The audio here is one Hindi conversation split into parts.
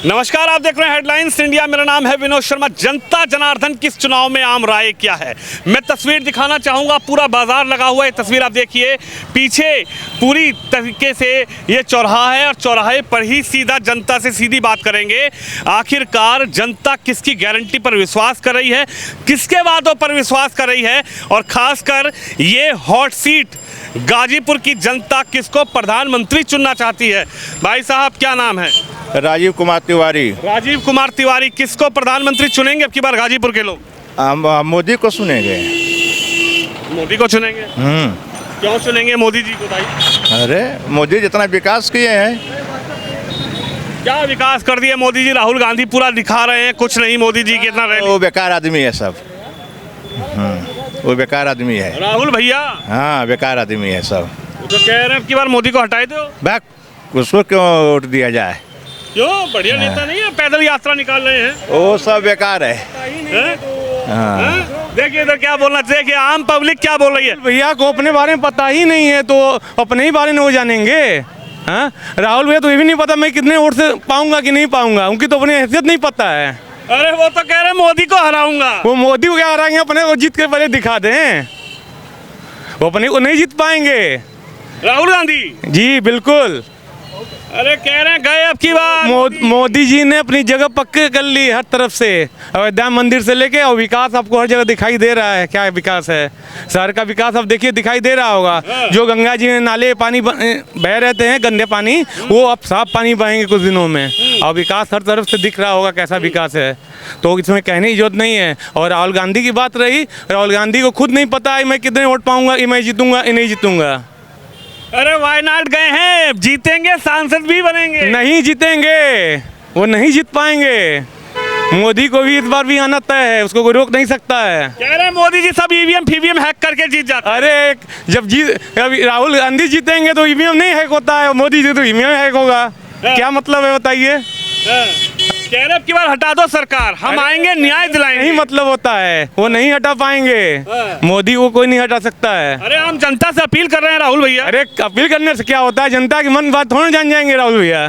नमस्कार, आप देख रहे हैं हेडलाइंस इंडिया। मेरा नाम है विनोद शर्मा। जनता जनार्दन किस चुनाव में आम राय क्या है, मैं तस्वीर दिखाना चाहूँगा। पूरा बाजार लगा हुआ है, तस्वीर आप देखिए। पीछे पूरी तरीके से ये चौराहा है और चौराहे पर ही सीधा जनता से सीधी बात करेंगे। आखिरकार जनता किसकी गारंटी पर विश्वास कर रही है, किसके वादों पर विश्वास कर रही है, और खासकर ये हॉट सीट गाजीपुर की जनता किसको प्रधानमंत्री चुनना चाहती है। भाई साहब, क्या नाम है? राजीव कुमार तिवारी। राजीव कुमार तिवारी, किसको प्रधानमंत्री चुनेंगे अब की बार गाजीपुर के लोग? हम मोदी को सुनेंगे। मोदी को चुनेंगे? क्यों चुनेंगे मोदी जी को भाई? अरे मोदी जितना विकास किए हैं। क्या विकास कर दिया मोदी जी? राहुल गांधी पूरा दिखा रहे हैं, कुछ नहीं मोदी जी कितना रहे। वो बेकार आदमी है सब। वो बेकार आदमी है राहुल भैया। हाँ, बेकार आदमी है सब। वो तो कह रहे हैं अब की बार मोदी को हटाए दो। बैक उसको क्यों वोट दिया जाए? क्यों? बढ़िया नेता नहीं है, पैदल यात्रा निकाल रहे हैं। वो सब बेकार है। हाँ? देखिए इधर क्या बोलना चाहिए कि आम पब्लिक क्या बोल रही है। भैया को अपने बारे में पता ही नहीं है तो अपने ही बारे में वो जानेंगे। हाँ, राहुल भैया तो ये भी नहीं पता मैं कितने वोट से पाऊंगा कि नहीं पाऊंगा, उनकी तो अपनी हैसियत नहीं पता है। अरे वो तो कह रहे मोदी को हराऊंगा। वो मोदी को क्या हराएंगे, अपने को जीत के पहले दिखा दें। वो अपने को नहीं जीत पाएंगे। राहुल गांधी जी बिल्कुल। अरे कह रहे हैं गए अब की बार। मोदी जी ने अपनी जगह पक्के कर ली हर तरफ से, अयोध्या मंदिर से लेके, और विकास आपको हर जगह दिखाई दे रहा है। क्या विकास है? शहर का विकास अब देखिए दिखाई दे रहा होगा। जो गंगा जी में नाले पानी बह रहते हैं गंदे पानी, वो अब साफ पानी बहेंगे कुछ दिनों में। और विकास हर तरफ से दिख रहा होगा कैसा विकास है, तो इसमें कहने की जरूरत नहीं है। और राहुल गांधी की बात रही, राहुल गांधी को खुद नहीं पता है मैं कितने वोट पाऊंगा, कि मैं जीतूंगा कि नहीं जीतूंगा। अरे वायनाड गए हैं, जीतेंगे, सांसद भी बनेंगे। नहीं जीतेंगे, वो नहीं जीत पाएंगे। मोदी को भी इस बार भी आना तय है, उसको कोई रोक नहीं सकता है। कह रहे हैं मोदी जी सब ईवीएम फीवीएम हैक करके जीत जाते हैं। अरे जब राहुल गांधी जीतेंगे तो ईवीएम नहीं हैक होता है, मोदी जी तो ईवीएम हैक होगा। क्या मतलब है बताइए? कह रहे अब की बार हटा दो सरकार, हम आएंगे न्याय दिलाएंगे। नहीं मतलब होता है, वो नहीं हटा पाएंगे। मोदी को कोई नहीं हटा सकता है। अरे हम जनता से अपील कर रहे हैं राहुल भैया। अरे अपील करने से क्या होता है? जनता की मन बात थोड़ी जान जाएंगे राहुल भैया।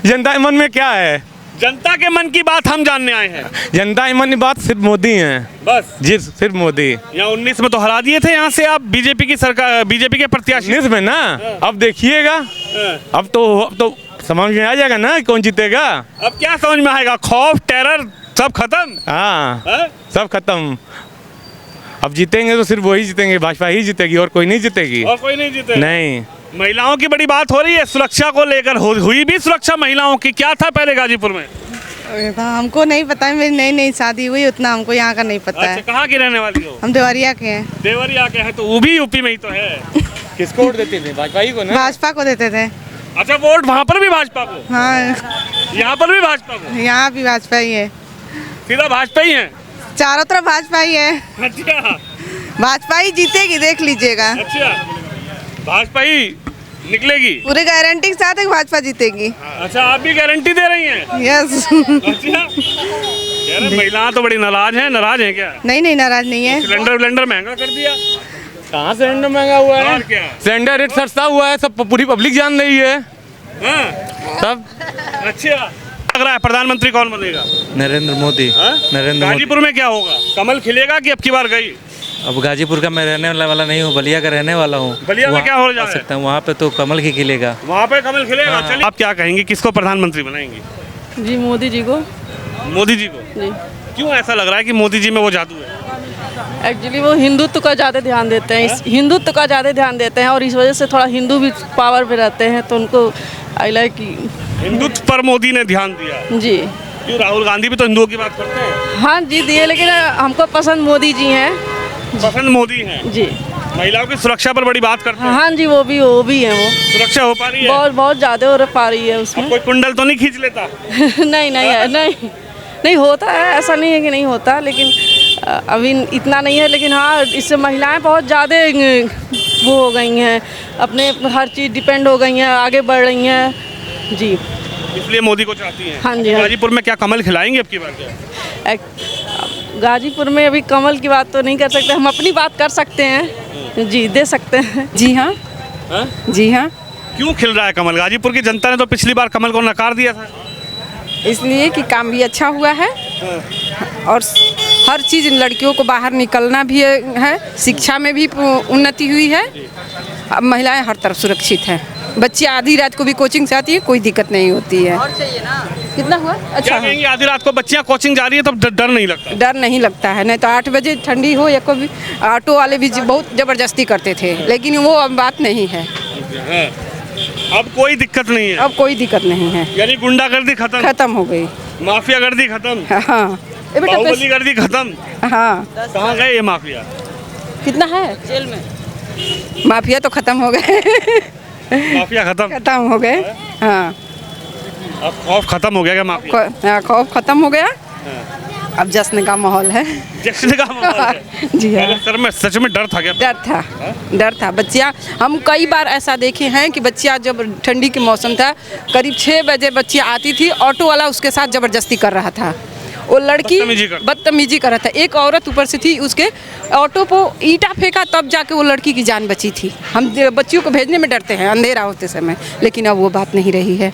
जनता के मन में क्या है? जनता के मन की बात हम जानने आए हैं। जनता के मन की बात सिर्फ मोदी है, बस जी सिर्फ मोदी। यहाँ 19 में तो हरा दिए थे यहाँ से आप बीजेपी की सरकार, बीजेपी के प्रत्याशी। 19 में ना, अब देखिएगा। अब तो समझ में आ जाएगा ना कौन जीतेगा। अब क्या समझ में आएगा? खौफ, टेरर सब खत्म। हाँ, सब खत्म। अब जीतेंगे तो सिर्फ वही जीतेंगे, भाजपा ही जीतेगी, और कोई नहीं जीतेगी। और कोई नहीं जीतेगा? नहीं। महिलाओं की बड़ी बात हो रही है, सुरक्षा को लेकर हुई भी सुरक्षा महिलाओं की। क्या था पहले गाजीपुर में? हमको नहीं पता है, मेरी नई नई शादी हुई, उतना हमको यहाँ का नहीं पता है। अच्छा, कहाँ की रहने वाली हो? हम देवरिया के हैं। देवरिया के हैं, तो वो भी यूपी में ही तो है। किसको वोट देते थे? भाजपा ही को ना? भाजपा को देते थे। अच्छा, वोट वहाँ पर भी भाजपा को? हाँ, यहाँ पर भी भाजपा को? यहाँ भी भाजपा ही है। सीधा भाजपा ही है? चारों तरफ भाजपा ही है। अच्छा, भाजपा ही जीतेगी, देख लीजिएगा। अच्छा, भाजपा ही निकलेगी पूरी गारंटी के साथ एक भाजपा जीतेगी। अच्छा, आप भी गारंटी दे रही हैं? यस। अच्छा, कह रहे महिलाएं तो बड़ी नाराज हैं क्या? नहीं नाराज नहीं है। सिलेंडर महंगा कर दिया। कहाँ सिलेंडर महंगा हुआ है? और क्या? सिलेंडर रेट सस्ता हुआ है, सब पूरी पब्लिक जान रही है। सब अच्छा, लग रहा है प्रधानमंत्री कौन बनेगा? नरेंद्र मोदी। नरेंद्र मोदी। गाजीपुर में क्या होगा? कमल खिलेगा कि अब की बार गई? अब गाजीपुर का मैं रहने वाला नहीं हूँ, बलिया का रहने वाला हूँ। बलिया में क्या हो जाए? सकता है वहाँ पे तो कमल ही खिलेगा। वहाँ पे कमल खिलेगा। चलिए, आप क्या कहेंगे, किसको प्रधानमंत्री बनाएंगे? जी मोदी जी को। मोदी जी को? जी। क्यों ऐसा लग रहा है कि मोदी जी में वो जादू है? एक्चुअली वो हिंदुत्व का ज़्यादा ध्यान देते हैं, हिंदुत्व का ज़्यादा ध्यान देते हैं, और इस वजह से थोड़ा हिंदू भी पावर पे रहते हैं, तो उनको आई लाइक हिंदुत्व पर मोदी ने ध्यान दिया। जी। क्यों? राहुल गांधी भी तो हिंदुओं की बात करते हैं। हाँ जी दिए, लेकिन हमको पसंद मोदी जी हैं। पसंद मोदी हैं जी। महिलाओं की सुरक्षा पर बड़ी बात करते हैं। हाँ जी, वो भी हैं वो। सुरक्षा हो पा रही है? बहुत ज़्यादा हो पा रही है उसमें। कोई कुंडल तो नहीं खींच लेता? नहीं होता है, ऐसा नहीं है कि नहीं होता, लेकिन अभी इतना नहीं है। लेकिन हाँ, इससे महिलाएं बहुत ज़्यादा वो हो गई हैं, अपने हर चीज़ डिपेंड हो गई हैं, आगे बढ़ रही हैं जी। इसलिए मोदी को चाहती हैं। हाँ जी। गाजीपुर में क्या कमल खिलाएंगे अब की बार क्या? गाजीपुर में अभी कमल की बात तो नहीं कर सकते, हम अपनी बात कर सकते हैं जी, दे सकते हैं। जी हाँ। जी हाँ। क्यों खिल रहा है कमल? गाजीपुर की जनता ने तो पिछली बार कमल को नकार दिया था। इसलिए कि काम भी अच्छा हुआ है और हर चीज़ लड़कियों को बाहर निकलना भी है, शिक्षा में भी उन्नति हुई है। अब महिलाएं हर तरफ सुरक्षित हैं। बच्ची आधी रात को भी कोचिंग से आती है, कोई दिक्कत नहीं होती है। और चाहिए ना, कितना हुआ? अच्छा क्या कहेंगे, आधी रात को बच्चियां कोचिंग जा रही है तब डर नहीं लगता? डर नहीं लगता है। नहीं तो 8 बजे ठंडी हो या कभी ऑटो वाले भी बहुत ज़बरदस्ती करते थे, लेकिन वो अब बात नहीं है। अब कोई दिक्कत नहीं है? अब कोई दिक्कत नहीं है, यानी गुंडागर्दी खत्म? खत्म हो गई। माफिया गर्दी खत्म? हाँ, बाहुबली गर्दी खत्म? हाँ। कहाँ गए ये माफिया? कितना है जेल में? माफिया तो खत्म हो गए। माफिया खत्म? खत्म हो गए, हाँ। अब खौफ खत्म हो गया क्या माफिया? खौफ खत्म हो गया, अब जश्न का माहौल है। जश्न का माहौल है? जी हाँ। सर में सच में डर था क्या? डर था। बच्चियाँ, हम कई बार ऐसा देखे हैं कि बच्चियाँ, जब ठंडी के मौसम था, करीब 6 बजे बच्चियाँ आती थी, ऑटो वाला उसके साथ ज़बरदस्ती कर रहा था। वो लड़की बदतमीजी कर रहा था। एक औरत ऊपर से थी, उसके ऑटो को ईंटा फेंका, तब जाके वो लड़की की जान बची थी। हम बच्चियों को भेजने में डरते हैं अंधेरा होते समय, लेकिन अब वो बात नहीं रही है।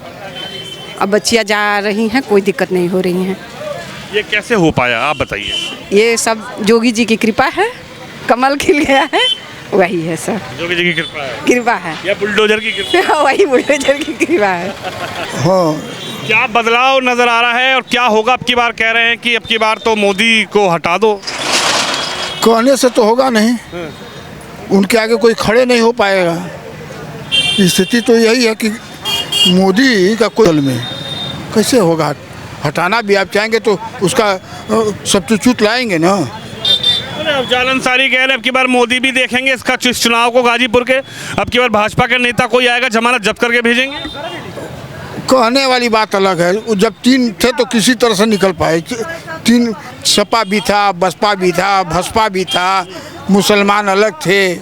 अब बच्चियाँ जा रही हैं, कोई दिक्कत नहीं हो रही हैं। ये कैसे हो पाया, आप बताइए? ये सब जोगी जी की कृपा है, कमल खिल गया है, वही है सर। जोगी जी की कृपा है? कृपा है या बुलडोजर की कृपा? वही बुलडोजर की कृपा है। हाँ, क्या बदलाव नजर आ रहा है और क्या होगा अब की बार? कह रहे हैं कि अब की बार तो मोदी को हटा दो। कहने से तो होगा नहीं, उनके आगे कोई खड़े नहीं हो पाएगा। स्थिति तो यही है कि मोदी का कोई दल में कैसे होगा? हटाना भी आप चाहेंगे तो उसका सब्स्टिट्यूट लाएंगे ना। अब जाल अंसारी कह रहे हैं अब की बार मोदी भी देखेंगे इसका चुनाव को गाजीपुर के। अब की बार भाजपा के नेता कोई आएगा, जमानत जब्त करके भेजेंगे। कहने वाली बात अलग है। जब 3 थे तो किसी तरह से निकल पाए। 3 सपा भी था, बसपा भी था, भसपा भी था, मुसलमान अलग थे,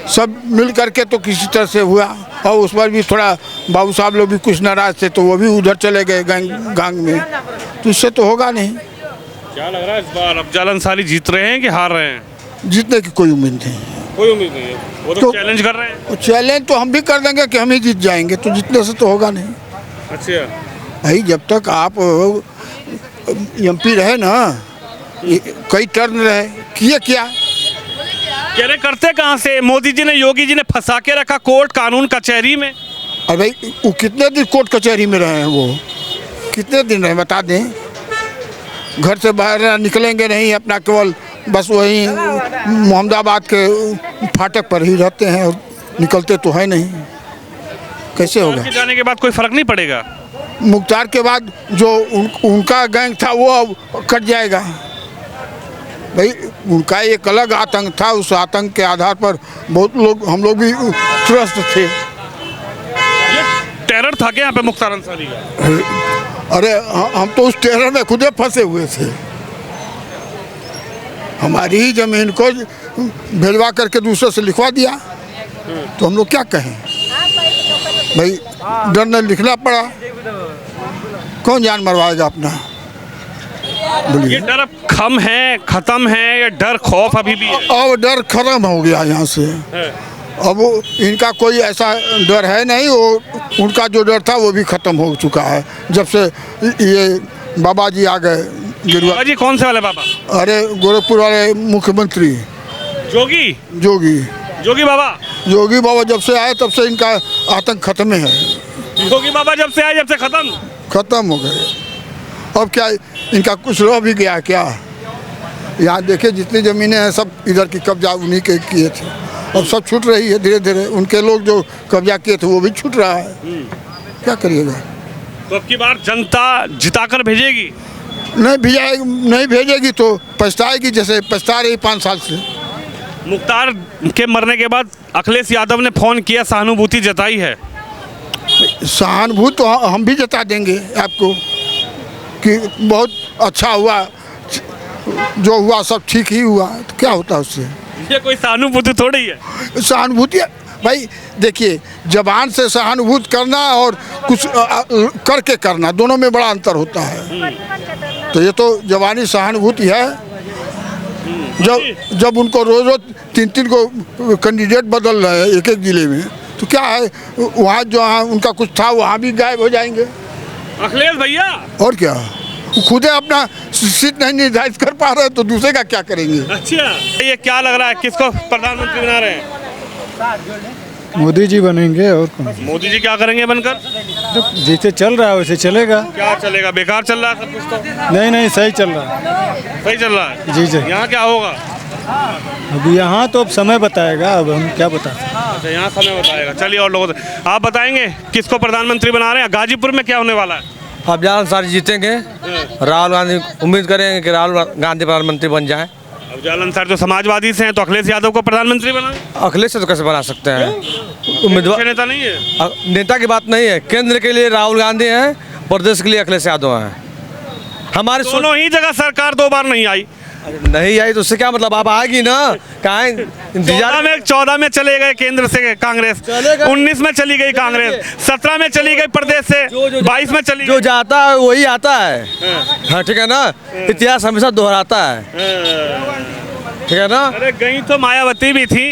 सब मिल करके तो किसी तरह से हुआ। और उस पर भी थोड़ा बाबू साहब लोग भी कुछ नाराज थे, तो वो भी उधर चले गए गांग में। तो इससे तो होगा नहीं। क्या लग रहा है इस बार अब जाल अंसारी जीत रहे हैं कि हार रहे हैं? जीतने की कोई उम्मीद नहीं। कोई उम्मीद नहीं है? वो तो चैलेंज कर रहे हैं। चैलेंज तो हम भी कर देंगे कि हम ही जीत जाएंगे, तो जीतने से तो होगा नहीं। अच्छा भाई, जब तक आप MP रहे ना, कई टर्न रहे, किए क्या? कह रहे करते कहाँ से? मोदी जी ने, योगी जी ने फंसा के रखा कोर्ट कानून कचहरी में। अरे भाई, वो कितने दिन कोर्ट कचहरी में रहे हैं? वो कितने दिन रहे बता दें? घर से बाहर निकलेंगे नहीं, अपना केवल बस वही मोहम्मदाबाद के फाटक पर ही रहते हैं और निकलते तो है नहीं। कैसे होगा? जाने के बाद कोई फर्क नहीं पड़ेगा? मुख्तार के बाद जो उनका गैंग था वो अब कट जाएगा। भाई, उनका एक अलग आतंक था, उस आतंक के आधार पर बहुत लोग, हम लोग भी त्रस्त थे। टेरर था क्या यहाँ पे मुख्तार अंसारी का? अरे हम तो उस टेरर में खुदे फंसे हुए थे। हमारी ही जमीन को भिजवा करके दूसरे से लिखवा दिया, तो हम लोग क्या कहें? भाई, डर ने लिखना पड़ा। कौन जान मरवाएगा अपना? ये डर अब खम है, खत्म है, या डर खौफ अभी भी है? अब डर खत्म हो गया यहाँ से। अब इनका कोई ऐसा डर है नहीं। वो उनका जो डर था वो भी खत्म हो चुका है जब से ये बाबा जी आ गए। बाबा जी कौन से वाले बाबा? अरे गोरखपुर वाले मुख्यमंत्री जोगी जोगी बाबा जब से आए तब से इनका आतंक खत्म है। योगी बाबा जब से आए, जब से खत्म हो गए। अब क्या इनका कुछ रह भी गया क्या? यहाँ देखिए जितनी ज़मीनें हैं सब इधर की कब्जा उन्हीं के किए थे, अब सब छूट रही है धीरे धीरे। उनके लोग जो कब्जा किए थे वो भी छूट रहा है। क्या करिएगा? तो अब की बार जनता जिताकर भेजेगी? नहीं भेजेगी तो पछताएगी, जैसे पछता रही 5 साल से। मुख्तार के मरने के बाद अखिलेश यादव ने फ़ोन किया, सहानुभूति जताई है। सहानुभूति तो हम भी जता देंगे आपको कि बहुत अच्छा हुआ, जो हुआ सब ठीक ही हुआ। तो क्या होता है उससे? ये कोई सहानुभूति थोड़ी है। सहानुभूति भाई देखिए, जबान से सहानुभूति करना और कुछ करके करना, दोनों में बड़ा अंतर होता है। तो ये तो जबानी सहानुभूति है। जब उनको रोज 3 को कैंडिडेट बदल रहे हैं एक ज़िले में, तो क्या है, वहाँ जो उनका कुछ था वहाँ भी गायब हो जाएंगे। अखिलेश भैया। और क्या, वो खुद अपना सीट नहीं निर्धारित कर पा रहे तो दूसरे का क्या करेंगे। अच्छा, ये क्या लग रहा है, किसको प्रधानमंत्री बना रहे हैं? मोदी जी बनेंगे और कौन। मोदी जी क्या करेंगे बनकर? जैसे चल रहा है वैसे चलेगा। क्या चलेगा, बेकार चल रहा है सब कुछ तो? नहीं सही चल रहा है। सही चल रहा है। जी जी। यहाँ क्या होगा? अब यहाँ तो अब समय बताएगा, अब हम क्या बता सकते हैं। अच्छा, यहाँ समय बताएगा। चलिए और लोगों से आप बताएंगे किसको प्रधानमंत्री बना रहे हैं? गाजीपुर में क्या होने वाला है? अब जान सारी जीतेंगे। राहुल गांधी, उम्मीद करेंगे कि राहुल गांधी प्रधानमंत्री बन जाए। अब जालन सर जो समाजवादी से हैं तो अखिलेश यादव को प्रधानमंत्री बनाए। अखिलेश से तो कैसे बना सकते हैं? अच्छे उम्मीदवार नेता नहीं है। नेता की बात नहीं है। केंद्र के लिए राहुल गांधी हैं, प्रदेश के लिए अखिलेश यादव हैं। हमारे दोनों ही जगह सरकार 2 बार नहीं आई। नहीं आई तो उससे क्या मतलब, आप आएगी ना, कहाँ इंतजार 14 में चले गए केंद्र से कांग्रेस, 19 में चली गई कांग्रेस, 17 में चली गई प्रदेश से, 22 में चली जो जाता है वही आता है। हाँ ठीक है ना, इतिहास हमेशा दोहराता है। ठीक है ना। अरे गई तो मायावती भी थी।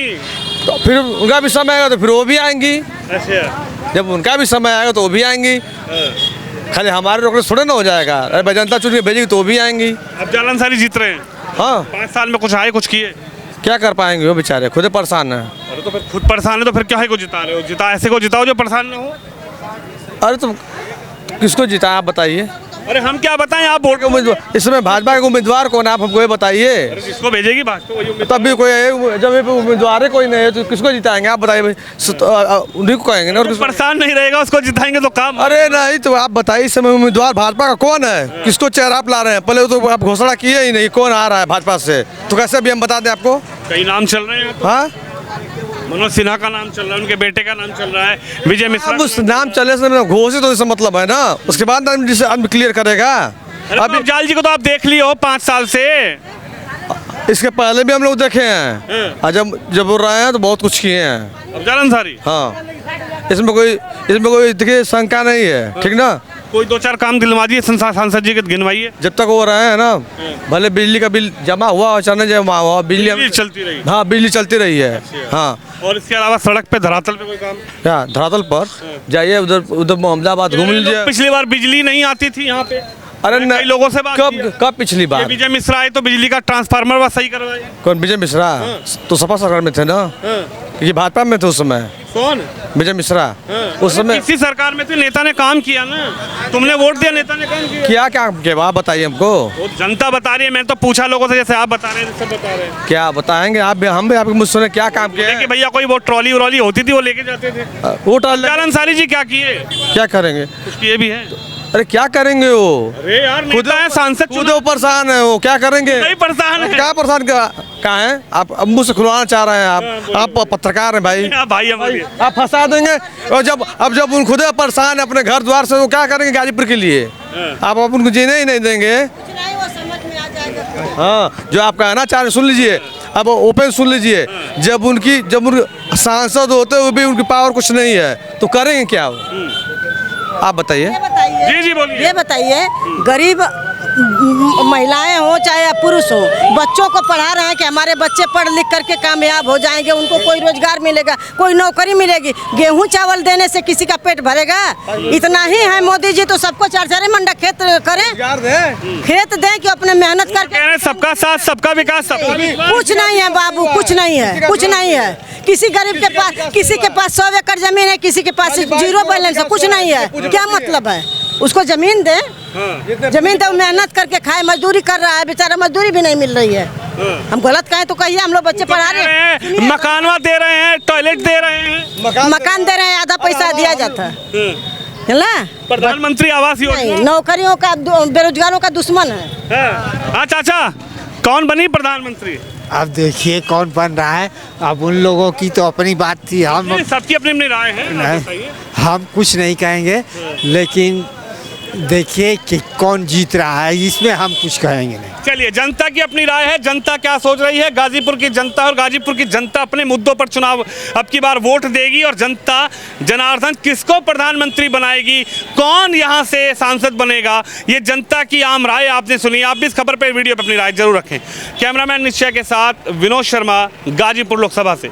तो फिर उनका भी समय आएगा तो फिर वो भी आएंगी। अच्छा, जब उनका भी समय आएगा तो वो भी आएंगी। खाली हमारे रोकने थोड़े ना हो जाएगा। अरे जनता चुन के भेजेगी तो वो भी आएंगी। अब जालन सारी जीत रहे हैं। हाँ, 5 साल में कुछ आए, कुछ किए? क्या कर पाएंगे, वो बेचारे खुद परेशान है। अरे तो फिर खुद परेशान है तो फिर क्या है को जिता रहे हो? जिता ऐसे को जिताओ जो परेशान ना हो। अरे तो किसको जिता आप बताइए। अरे हम क्या बताएं, आप वोट उम्मीदवार इस समय भाजपा के उम्मीदवार कौन है, आप हमको ये बताइए। जिसको भेजेगी भाजपा वही उम्मीदवार। तब भी कोई जब ये उम्मीदवार कोई नहीं है तो किसको जिताएंगे आप बताइए भाई। उन्हीं को कहेंगे ना। और किसको? परेशान नहीं रहेगा उसको जिताएंगे तो काम। अरे नहीं तो आप बताइए इस समय उम्मीदवार भाजपा का कौन है, किसको चेहरा आप ला रहे हैं? पहले तो आप घोषणा किए ही नहीं कौन आ रहा है भाजपा से, तो कैसे अभी हम बता दें आपको? कई नाम चल रहे हैं। हाँ, मनोज सिन्हा का नाम चल रहा है, उनके बेटे का नाम चल रहा है, विजय मिश्रा। अब उस नाम चलने से घोषित होने से मतलब है ना, उसके बाद आदमी क्लियर करेगा। अभी जाल जी को तो आप देख लिए हो 5 साल से। इसके पहले भी हम लोग देखे हैं, और जब वो रहे हैं तो बहुत कुछ किए हैं। अब जालन सारी। हाँ, इसमें कोई देखिए शंका नहीं है। ठीक ना, कोई 2-4 काम दिलवा दिए सांसद जी के, गिनवाइए। जब तक वो रहे हैं ना, भले बिजली का बिल जमा हुआ और चलने जमा हुआ, बिजली चलती रही। हाँ, बिजली चलती रही है। हाँ, और इसके अलावा सड़क पे धरातल पे कोई काम? क्या धरातल पर जाइए, उधर मोहम्मदाबाद घूम लीजिए। पिछली बार बिजली नहीं आती थी यहाँ पे। अरे कई लोगों से बात की है। कब पिछली बार विजय मिश्रा आए तो बिजली का ट्रांसफार्मर बस सही करवाए। कौन? विजय मिश्रा तो सपा सरकार में थे ना, ये भाजपा में थे उस समय। कौन? विजय मिश्रा उस समय इसी सरकार में थे, नेता ने काम किया ना, तुमने वोट दिया, नेता ने काम किया। क्या काम किया आप बताइए हमको। वो जनता बता रही है, मैंने तो पूछा लोगों से, जैसे आप बता रहे हैं सब बता रहे हैं। क्या बताएंगे आप भी, हम भी आपके मुझसे क्या काम किया कि भैया कोई वो ट्रॉली व्रॉली होती थी वो लेके जाते थे। वो टाल जालन सारी जी क्या किए? क्या करेंगे? कुछ किए भी है। अरे क्या करेंगे वो? अरे यार नेता है, सांसद खुद परेशान है वो, क्या करेंगे? नहीं परेशान है। क्या परेशान कहाँ है? आप मुंह से खुलवाना चाह रहे हैं आप पत्रकार हैं भाई। भाई आप फंसा देंगे। और जब उन खुद परेशान है अपने घर द्वार से, वो क्या करेंगे गाजीपुर के लिए? आप उनको जीने ही नहीं देंगे। हाँ, जो आप कहना चाह रहे सुन लीजिए, अब ओपन सुन लीजिए। जब उनकी सांसद होते हुए भी उनकी पावर कुछ नहीं है तो करेंगे क्या? आप बताइए। जी जी बोलिए। ये बताइए, गरीब महिलाएं हो चाहे पुरुष हो, बच्चों को पढ़ा रहे हैं कि हमारे बच्चे पढ़ लिख करके कामयाब हो जाएंगे, उनको कोई रोजगार मिलेगा, कोई नौकरी मिलेगी। गेहूं चावल देने से किसी का पेट भरेगा? इतना ही है मोदी जी तो सबको 4 मंडा खेत करें, खेत दें कि अपने मेहनत करके। सबका साथ सबका विकास, सबका कुछ नहीं है बाबू, कुछ नहीं है, कुछ नहीं है। किसी गरीब के पास, किसी के पास 100 एकड़ जमीन है, किसी के पास 0 बैलेंस है, कुछ नहीं है। क्या मतलब है? उसको जमीन दे, जमीन दे, मेहनत करके खाए। मजदूरी कर रहा है बेचारा, मजदूरी भी नहीं मिल रही है। हम गलत कहें तो कहिए, हम लोग बच्चे पढ़ा रहे हैं, मकानवा दे रहे हैं, टॉयलेट दे रहे हैं, मकान दे रहे हैं, आधा पैसा दिया जाता है। प्रधानमंत्री आवास योजना नौकरियों का, बेरोजगारों का दुश्मन है। हाँ चाचा, कौन बनी प्रधानमंत्री? अब देखिए कौन बन रहा है। अब उन लोगों की तो अपनी बात थी, हम सबकी अपनी अपनी राय है। हम कुछ नहीं कहेंगे, लेकिन देखिए कि कौन जीत रहा है, इसमें हम कुछ कहेंगे नहीं। चलिए, जनता की अपनी राय है, जनता क्या सोच रही है। गाजीपुर की जनता और गाजीपुर की जनता अपने मुद्दों पर चुनाव अब की बार वोट देगी, और जनता जनार्दन किसको प्रधानमंत्री बनाएगी, कौन यहां से सांसद बनेगा, ये जनता की आम राय आपने सुनी। आप भी इस खबर पर, वीडियो पर अपनी राय जरूर रखें। कैमरामैन निश्चय के साथ विनोद शर्मा, गाजीपुर लोकसभा से।